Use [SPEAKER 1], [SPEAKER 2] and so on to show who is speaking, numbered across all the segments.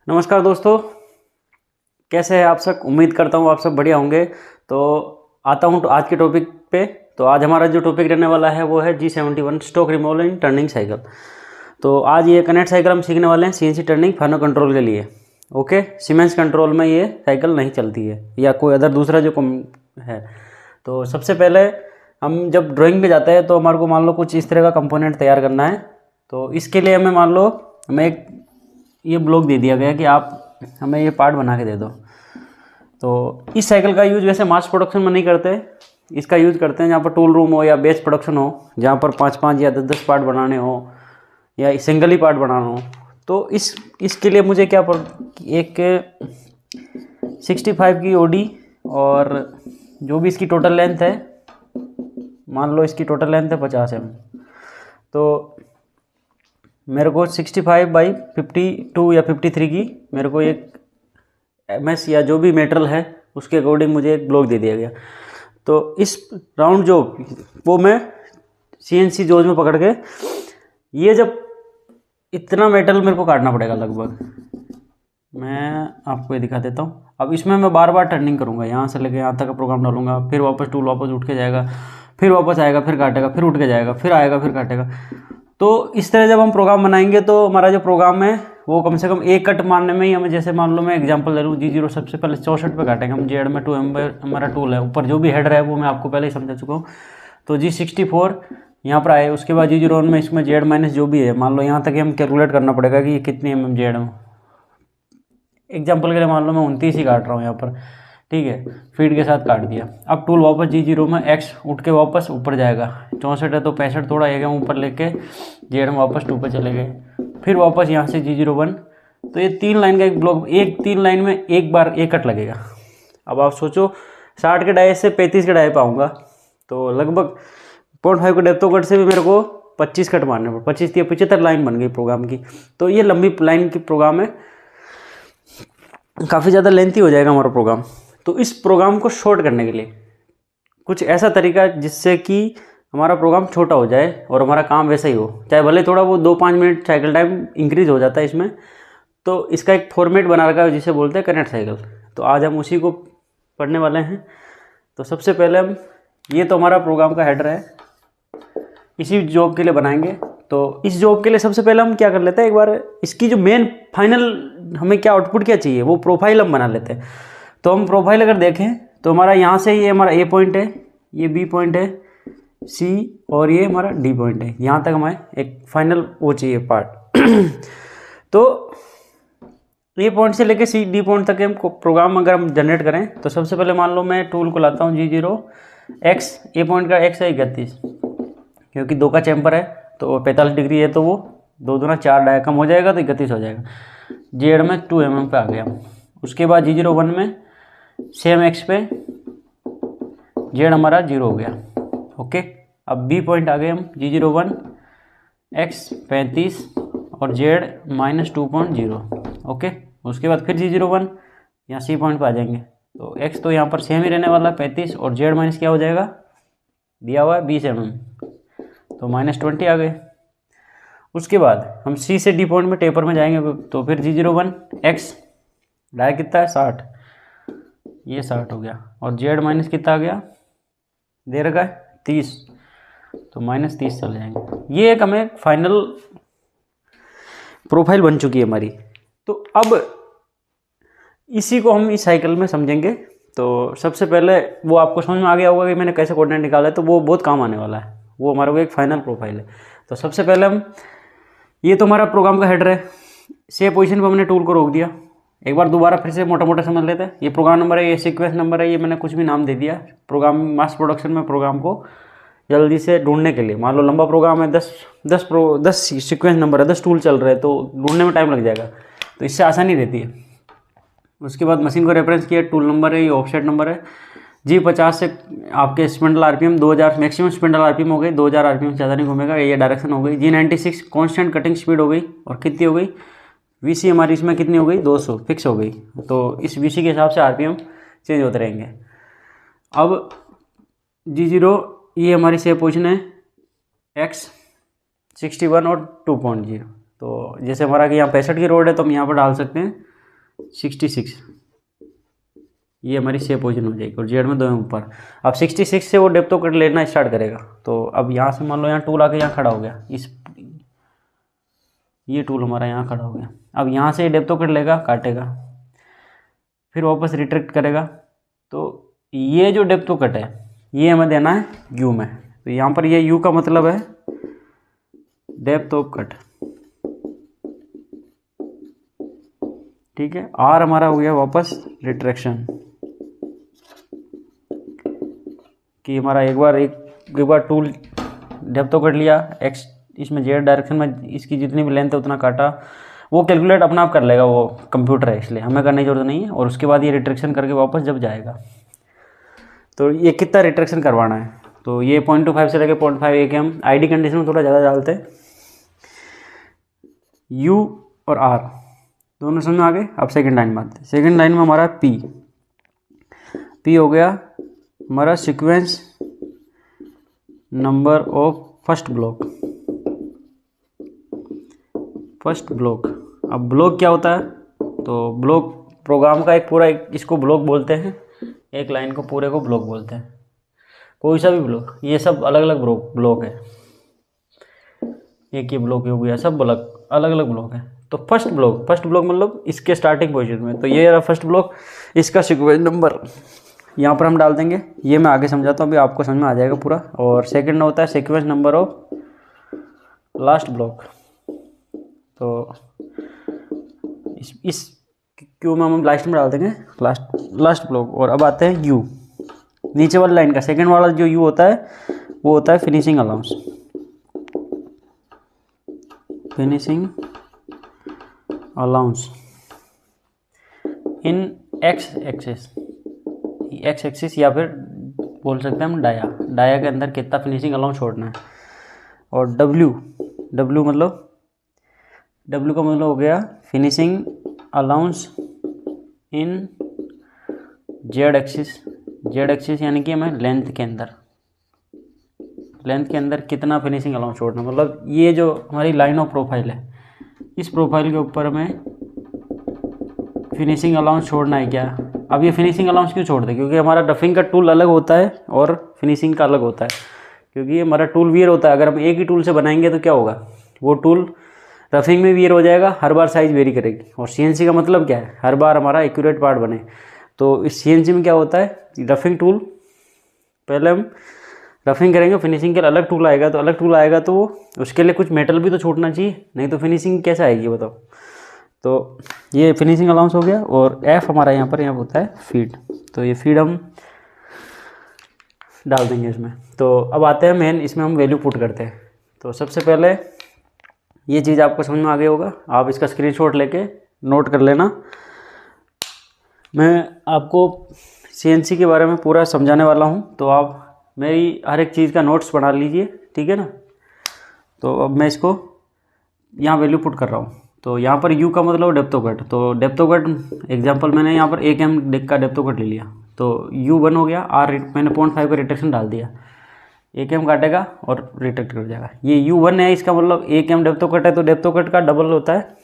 [SPEAKER 1] नमस्कार दोस्तों, कैसे हैं आप सब। उम्मीद करता हूँ आप सब बढ़िया होंगे। तो आता हूँ आज के टॉपिक पे। तो आज हमारा जो टॉपिक रहने वाला है वो है G71 स्टॉक रिमूवल इन टर्निंग साइकिल। तो आज ये कनेक्ट साइकिल हम सीखने वाले हैं CNC टर्निंग फैनो कंट्रोल के लिए। ओके, सीमेंस कंट्रोल में ये साइकिल नहीं चलती है या कोई अदर दूसरा जो है। तो सबसे पहले हम जब ड्राइंग पे जाते हैं तो हमारे को मान लो कुछ इस तरह का कंपोनेंट तैयार करना है। तो इसके लिए हमें मान लो हमें एक ये ब्लॉक दे दिया गया कि आप हमें ये पार्ट बना के दे दो। तो इस साइकिल का यूज़ वैसे मास प्रोडक्शन में नहीं करते, इसका यूज़ करते हैं जहाँ पर टूल रूम हो या बेच प्रोडक्शन हो, जहाँ पर 5-5 या 10-10 पार्ट बनाने हो या सिंगल ही पार्ट बनाना हो। तो इसके लिए मुझे क्या एक 65 की ओडी और जो भी इसकी टोटल लेंथ है, मान लो इसकी टोटल लेंथ है 50 mm। तो मेरे को 65/52 या 53 की मेरे को एक MS या जो भी मेटल है उसके अकॉर्डिंग मुझे एक ब्लॉक दे दिया गया। तो इस राउंड जॉब वो मैं CNC जोज में पकड़ के ये जब इतना मेटल मेरे को काटना पड़ेगा लगभग, मैं आपको ये दिखा देता हूँ। अब इसमें मैं बार बार टर्निंग करूँगा, यहाँ से लेके यहाँ तक का प्रोग्राम डालूंगा, फिर वापस टूल वापस उठ के जाएगा, फिर वापस आएगा, फिर काटेगा, फिर उठ के जाएगा, फिर आएगा, फिर काटेगा। तो इस तरह जब हम प्रोग्राम बनाएंगे तो हमारा जो प्रोग्राम है वो कम से कम एक कट मारने में ही हमें, जैसे मान लो मैं एग्जांपल ले लूँ, G0 सबसे पहले 64 पे काटेंगे हम। जेड में 2mm हमारा टूल है, ऊपर जो भी हेड है वो मैं आपको पहले ही समझा चुका हूँ। तो G64 यहाँ पर आए, उसके बाद G0 में इसमें जेड माइनस जो भी है, मान लो यहाँ तक हम कैलकुलेट करना पड़ेगा कि कितनी mm जेड में। एग्जाम्पल के लिए मान लो मैं 29 ही काट रहा हूँ यहाँ पर, ठीक है, फीड के साथ काट दिया। अब टूल वापस G0 में X उठ के वापस ऊपर जाएगा, 64 है तो 65 थोड़ा है ऊपर लेके जेड में वापस 2 पे चले गए, फिर वापस यहाँ से G01। तो ये 3 लाइन का एक ब्लॉक, 3 लाइन में एक बार एक कट लगेगा। अब आप सोचो 60 के डाई से 35 के डाई पाऊँगा, तो लगभग 0.5 के डेप्थो कट से भी मेरे को 25 कट मारने पड़े, 25 या 75 लाइन बन गई प्रोग्राम की। तो ये लंबी लाइन की प्रोग्राम है, काफ़ी ज़्यादा लेंथी हो जाएगा हमारा प्रोग्राम। तो इस प्रोग्राम को शॉर्ट करने के लिए कुछ ऐसा तरीका जिससे कि हमारा प्रोग्राम छोटा हो जाए और हमारा काम वैसा ही हो, चाहे भले थोड़ा वो 2-5 मिनट साइकिल टाइम इंक्रीज हो जाता है इसमें। तो इसका एक फॉर्मेट बना रखा है जिसे बोलते हैं कनेक्ट साइकिल। तो आज हम उसी को पढ़ने वाले हैं। तो सबसे पहले हम, ये तो हमारा प्रोग्राम का हेडर है, इसी जॉब के लिए बनाएंगे। तो इस जॉब के लिए सबसे पहले हम क्या कर लेते हैं, एक बार इसकी जो मेन फाइनल हमें क्या आउटपुट क्या चाहिए वो प्रोफाइल हम बना लेते हैं। तो हम प्रोफाइल अगर देखें तो हमारा यहाँ से ये हमारा A पॉइंट है, ये B पॉइंट है, C और ये हमारा D पॉइंट है। यहाँ तक हमें एक फाइनल वो चाहिए पार्ट। तो A पॉइंट से लेके D पॉइंट तक हम प्रोग्राम अगर हम जनरेट करें तो सबसे पहले मान लो मैं टूल को लाता हूँ G0 X, A पॉइंट का X है 31, क्योंकि 2 का चैम्पर है तो 45 डिग्री है, तो वो 2 दूना 4 डाया कम हो जाएगा तो 31 हो जाएगा। जेड में 2 mm पे आ गया। उसके बाद G01 में सेम X पे जेड हमारा 0 हो गया। ओके, अब B पॉइंट आ गए हम, G01 X 35 और जेड -2.0। ओके, उसके बाद फिर G01 यहाँ C पॉइंट पे आ जाएंगे। तो X तो यहाँ पर सेम ही रहने वाला 35 और जेड माइनस क्या हो जाएगा, दिया हुआ है 20 mm, तो -20 आ गए। उसके बाद हम C से D पॉइंट में टेपर में जाएंगे। तो फिर G01 X डाया कितना है 60, ये 60 हो गया, और जेड माइनस कितना आ गया, दे रखा है 30, तो -30 चले जाएंगे। ये एक हमें फाइनल प्रोफाइल बन चुकी है हमारी। तो अब इसी को हम इस साइकिल में समझेंगे। तो सबसे पहले वो आपको समझ में आ गया होगा कि मैंने कैसे कोऑर्डिनेट निकाला है, तो वो बहुत काम आने वाला है, वो हमारे को एक फाइनल प्रोफाइल है। तो सबसे पहले हम, ये तो हमारा प्रोग्राम का हेडर है, सेम पोजीशन पर हमने टूल को रोक दिया। एक बार दोबारा फिर से मोटा मोटा समझ लेते हैं। ये प्रोग्राम नंबर है, ये सीक्वेंस नंबर है, ये मैंने कुछ भी नाम दे दिया। प्रोग्राम मास प्रोडक्शन में प्रोग्राम को जल्दी से ढूंढने के लिए, मान लो लंबा प्रोग्राम है, 10 सीक्वेंस नंबर है, 10 टूल चल रहे हैं, तो ढूंढने में टाइम लग जाएगा, तो इससे आसानी रहती है। उसके बाद मशीन को रेफरेंस किया, टूल नंबर है, ये ऑफसेट नंबर है। G50 से आपके spindle RPM 2000 maximum spindle RPM हो गई, 2000 RPM ज़्यादा नहीं घूमेगा, ये डायरेक्शन हो गई। G96 कांस्टेंट कटिंग स्पीड हो गई, और कितनी हो गई, VC हमारी इसमें कितनी हो गई, 200 फिक्स हो गई। तो इस VC के हिसाब से RPM चेंज होते रहेंगे। अब G0 ये हमारी सेव पोजीशन है, X 61 और 2.0। तो जैसे हमारा कि यहाँ 65 की रोड है तो हम यहाँ पर डाल सकते हैं 66, ये हमारी सेम पोजीशन हो जाएगी और जेड में 2 में ऊपर। अब 66 से वो डेप्थ तो कट लेना स्टार्ट करेगा। तो अब यहाँ से मान लो यहाँ टूल आके यहाँ खड़ा हो गया, ये टूल हमारा यहाँ खड़ा हो गया। अब यहाँ से डेप्थ तो कट लेगा, काटेगा, फिर वापस रिट्रैक्ट करेगा। तो ये जो डेप्थ तो कट है ये हमें देना है यू में। तो यहाँ पर ये यू का मतलब है डेप्थ ऑफ कट, ठीक है। आर हमारा हो गया वापस रिट्रैक्शन, कि हमारा एक बार टूल डेप्थ तो कट लिया, एक्स इसमें जेड डायरेक्शन में इसकी जितनी भी लेंथ है उतना काटा, वो कैलकुलेट अपना आप कर लेगा, वो कंप्यूटर है इसलिए हमें करने की जरूरत नहीं है। और उसके बाद ये रिट्रैक्शन करके वापस जब जाएगा तो ये कितना रिट्रैक्शन करवाना है, तो ये 0.25 से लेकर 0.5 AKM। आईडी कंडीशन में थोड़ा ज़्यादा डालते हैं। यू और आर दोनों समझ में आ गए। अब सेकंड लाइन में आते हैं। सेकंड लाइन में हमारा पी हो गया हमारा sequence number of first block. अब ब्लॉक क्या होता है, तो ब्लॉक प्रोग्राम का एक पूरा इसको ब्लॉक बोलते हैं, एक लाइन को पूरे को ब्लॉक बोलते हैं, कोई सा भी ब्लॉक। ये सब अलग अलग ब्लॉक है, एक ये ब्लॉक हो गया, सब अलग अलग ब्लॉक है। तो फर्स्ट ब्लॉक मतलब इसके स्टार्टिंग पोजीशन में, तो ये रहा फर्स्ट ब्लॉक, इसका सीक्वेंस नंबर यहाँ पर हम डाल देंगे। ये मैं आगे समझाता हूँ, अभी आपको समझ में आ जाएगा पूरा। और सेकंड होता है sequence number of last block. तो इस क्यू में हम लास्ट में डाल देंगे लास्ट ब्लॉक। और अब आते हैं यू, नीचे वाली लाइन का सेकंड वाला जो यू होता है वो होता है फिनिशिंग अलाउंस इन एक्स एक्सिस या फिर बोल सकते हैं हम डाया के अंदर कितना फिनिशिंग अलाउंस छोड़ना है। और डब्ल्यू का मतलब हो गया फिनिशिंग अलाउंस इन जेड एक्सिस यानी कि हमें लेंथ के अंदर कितना फिनिशिंग अलाउंस छोड़ना, मतलब ये जो हमारी लाइन ऑफ प्रोफाइल है, इस प्रोफाइल के ऊपर हमें फिनिशिंग अलाउंस छोड़ना है क्या। अब ये फिनिशिंग अलाउंस क्यों छोड़ते हैं, क्योंकि हमारा रफिंग का टूल अलग होता है और फिनिशिंग का अलग होता है। क्योंकि हमारा टूल वियर होता है, अगर हम एक ही टूल से बनाएंगे तो क्या होगा, वो टूल रफिंग में वियर हो जाएगा, हर बार साइज़ वेरी करेगी। और सीएनसी का मतलब क्या है, हर बार हमारा एक्यूरेट पार्ट बने। तो इस सीएनसी में क्या होता है, रफिंग टूल पहले हम रफिंग करेंगे, फिनिशिंग के लिए अलग टूल आएगा। तो अलग टूल आएगा तो उसके लिए कुछ मेटल भी तो छूटना चाहिए, नहीं तो फिनिशिंग कैसे आएगी बताओ। तो ये फिनिशिंग अलाउंस हो गया। और एफ हमारा यहाँ होता है फीड, तो ये फीड हम डाल देंगे इसमें। तो अब आते हैं मेन, इसमें हम वैल्यू पुट करते हैं। तो सबसे पहले ये चीज़ आपको समझ में आ गया होगा, आप इसका स्क्रीनशॉट लेके नोट कर लेना। मैं आपको सीएनसी के बारे में पूरा समझाने वाला हूँ, तो आप मेरी हर एक चीज़ का नोट्स बना लीजिए, ठीक है ना। तो अब मैं इसको यहाँ वैल्यू पुट कर रहा हूँ। तो यहाँ पर यू का मतलब डेप्थ ऑफ कट, तो डेप्थ ऑफ कट एग्जांपल मैंने यहाँ पर 1 m का डेप्थ ऑफ कट ले लिया, तो यू 1 हो गया। आर मैंने 0.5 का रिट्रैक्शन डाल दिया, 1 m काटेगा और रिट्रैक्ट कर जाएगा। ये U1 है, इसका मतलब 1 m डेप्थ ऑफ कट है, तो डेप्थ ऑफ कट का डबल होता है।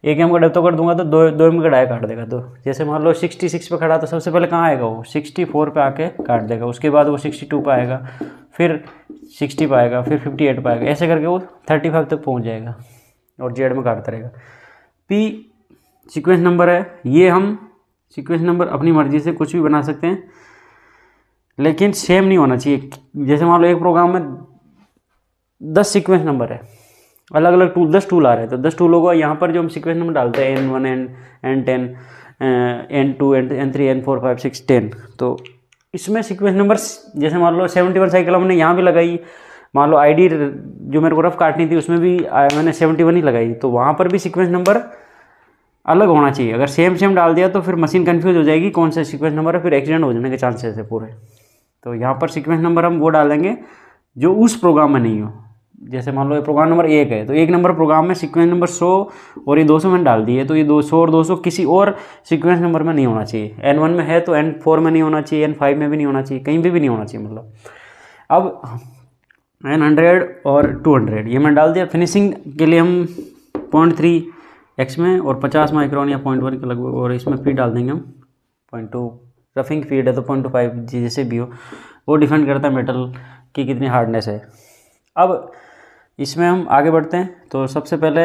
[SPEAKER 1] 1 m का डेप्थ ऑफ कट दूंगा तो 2 m का डाया काट देगा। तो जैसे मान लो 66 पे खड़ा, तो सबसे पहले कहाँ आएगा, वो 64 पे आके काट देगा। उसके बाद वो 62 पे आएगा, फिर 60 पे आएगा, फिर 58 पे आएगा, ऐसे करके वो 35 तक पहुँच जाएगा और जेड में काटता रहेगा। पी सीक्वेंस नंबर है, ये हम सीक्वेंस नंबर अपनी मर्जी से कुछ भी बना सकते हैं, लेकिन सेम नहीं होना चाहिए। जैसे मान लो एक प्रोग्राम में 10 सीक्वेंस नंबर है, अलग अलग टूल 10 टूल आ रहे हैं, तो 10 टूलों का यहाँ पर जो हम सीक्वेंस नंबर डालते हैं N1 N10 N2 N3 N4 5 6 10, तो इसमें सीक्वेंस नंबर जैसे मान लो 71 साइकिल हमने यहाँ भी लगाई, मान लो आईडी जो मेरे को रफ काटनी थी उसमें भी मैंने 71 ही लगाई, तो वहाँ पर भी सीक्वेंस नंबर अलग होना चाहिए। अगर सेम डाल दिया तो फिर मशीन कंफ्यूज हो जाएगी कौन सा सीक्वेंस नंबर है, फिर एक्सीडेंट हो जाने के चांसेस है पूरे। तो यहाँ पर सीक्वेंस नंबर हम वो डालेंगे जो उस प्रोग्राम में नहीं हो। जैसे मान लो ये प्रोग्राम नंबर 1 है, तो 1 नंबर प्रोग्राम में सीक्वेंस नंबर 100 और ये 200 मैंने डाल दिए, तो ये 200 और 200 किसी और सीक्वेंस नंबर में नहीं होना चाहिए। N1 में है तो N4 में नहीं होना चाहिए, N5 में भी नहीं होना चाहिए, कहीं भी नहीं होना चाहिए। मतलब अब N100 और 200 ये मैंने डाल दिया। फिनिशिंग के लिए हम 0.3 एक्स में और 50 माइक्रोन या 0.1 के लगभग, और इसमें फीड डाल देंगे हम 0.2। रफिंग फीड है तो 0.5 जैसे भी हो, वो डिपेंड करता है मेटल की कितनी हार्डनेस है। अब इसमें हम आगे बढ़ते हैं। तो सबसे पहले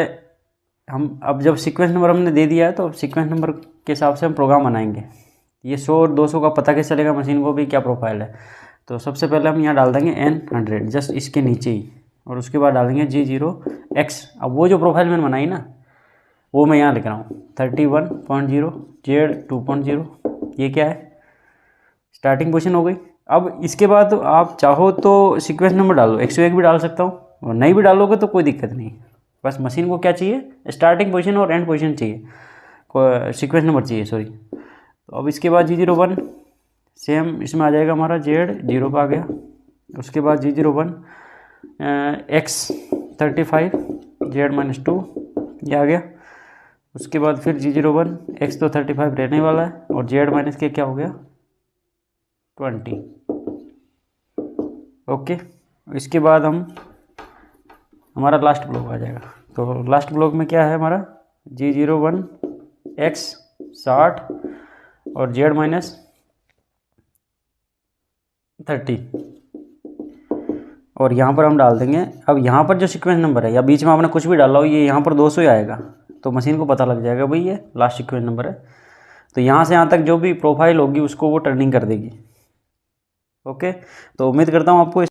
[SPEAKER 1] हम अब जब सीक्वेंस नंबर हमने दे दिया है तो सीक्वेंस नंबर के हिसाब से हम प्रोग्राम बनाएंगे। ये 100 और 200 का पता कैसे चलेगा मशीन को भी क्या प्रोफाइल है। तो सबसे पहले हम यहाँ डाल देंगे N100 जस्ट इसके नीचे ही, और उसके बाद डालेंगे G0X। अब वो जो प्रोफाइल मैंने बनाई ना वो मैं यहाँ लिख रहा हूँ 31.0 Z2.0। ये क्या है, स्टार्टिंग पोजीशन हो गई। अब इसके बाद आप चाहो तो सीक्वेंस नंबर डालो, 101 भी डाल सकता हूँ, और नहीं भी डालोगे तो कोई दिक्कत नहीं। बस मशीन को क्या चाहिए, स्टार्टिंग पोजीशन और एंड पोजीशन चाहिए, सीक्वेंस नंबर चाहिए सॉरी। तो अब इसके बाद G01 सेम इसमें आ जाएगा हमारा Z0 पर आ गया। उसके बाद G01 X35 Z-2 ये आ गया। उसके बाद फिर G01 X तो 35 रहने वाला है, और Z- के क्या हो गया 20। ओके, इसके बाद हमारा लास्ट ब्लॉक आ जाएगा। तो लास्ट ब्लॉक में क्या है हमारा G01 X 60 और Z-30। और यहाँ पर हम डाल देंगे, अब यहाँ पर जो सीक्वेंस नंबर है या बीच में आपने कुछ भी डाला हो, ये यहाँ पर 200 ही आएगा, तो मशीन को पता लग जाएगा भाई ये लास्ट सीक्वेंस नंबर है। तो यहाँ से यहाँ तक जो भी प्रोफाइल होगी उसको वो टर्निंग कर देगी। ओके, तो उम्मीद करता हूँ आपको